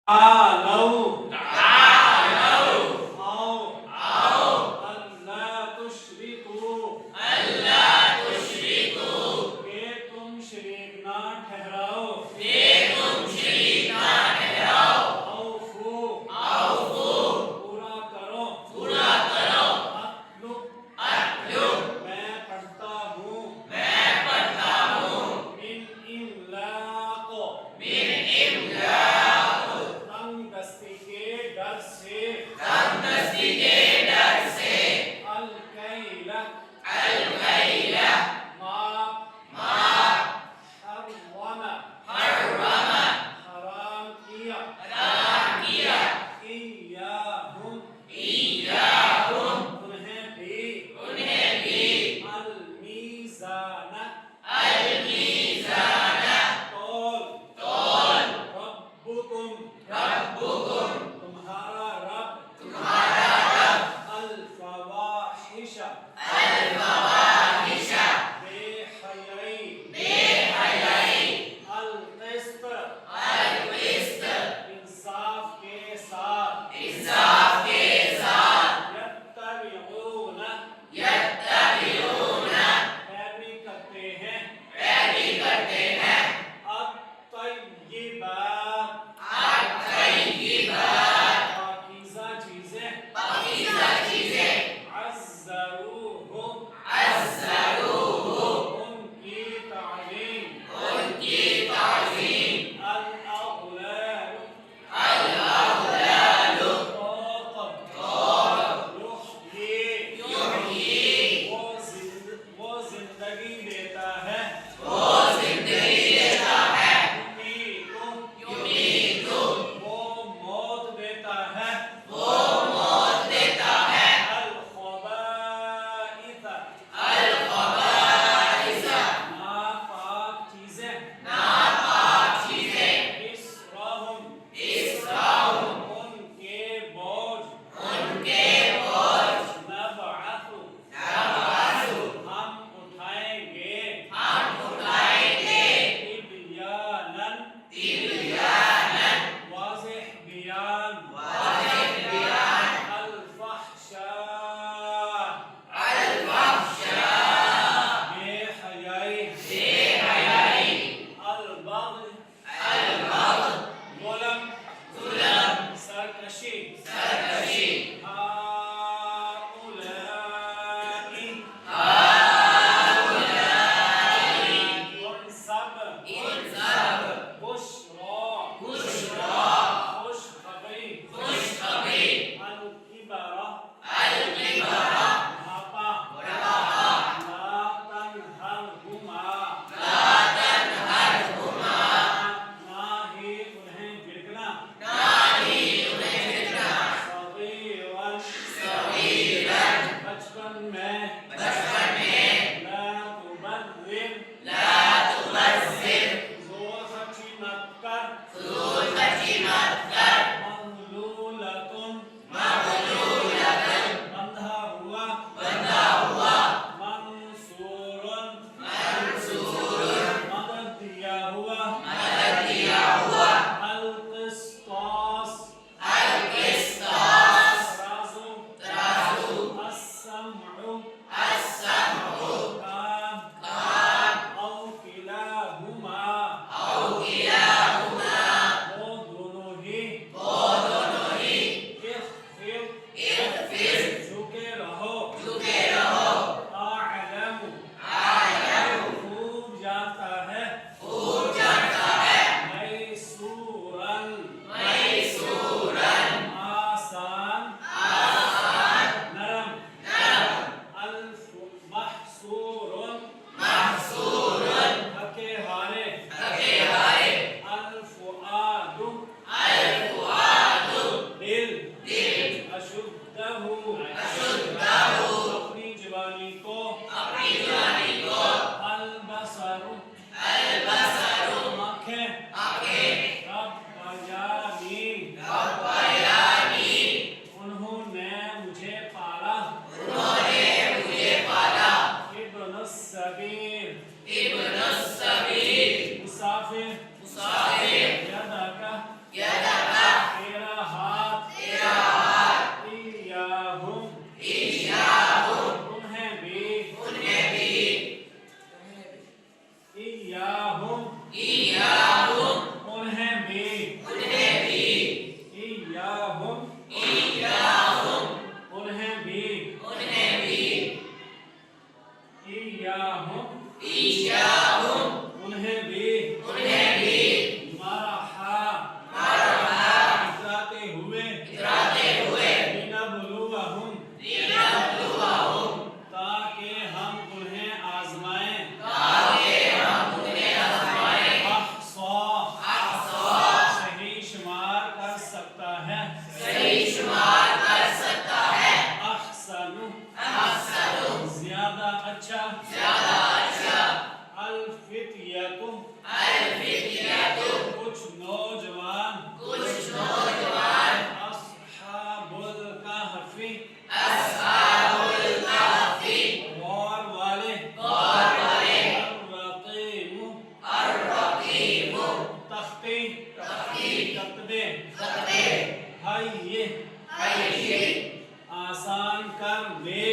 تعالوا आओ अल्ला तुशरिकू के तुम शरीक ना ठहराओ औफू पूरा करो अत्लु मैं पढ़ता हूँ मिन इमलाक तंग दस्ती के डर से अल कैला माप हराम किया इय्याहुम उन्हें भी अल मीज़ान तौल रब्बुकुम तुम्हारा रब अल फवाहिशा बेहयाई अल क़िस्त इंसाफ के साथ यत्तबिऊना पैरवी करते हैं अत्तय्यिबात पाकीज़ा चीज़ें अज़्ज़रूहु उनकी तालीम अल-अग़लाल युहयी वो जिंदगी देता है युमीतु वो मौत देता है अल-ख़बाइस नापाक चीज़ें इसरहुम उनके बोझ नबअतु हम उठाएंगे तिबयानन वाज़ेह बयान अल-फ़हशा बेहयाई अल-बग़य ज़ुल्म सरकशी हाउलाइ उन सब बुश्रा खुशखबरी अल-किबरा बुढ़ापा ला तनहरहुमा ना ही उन्हें झिड़कना कर सकता है, सही शुमार कर सकता है। अहसनु अहसनु ज्यादा अच्छा, ज्यादा अच्छा। अल-फित्यतु अल-फित्यतु कुछ नौजवान, कुछ नौजवान। अस्हाबुल कहफी अस्हाबुल कहफी गौर वाले, गौर वाले। अर्रकीमु अर्रकीमु तख्ती तख्ती कतबे, कतबे। हय्ये हय्ये आसान कर दे,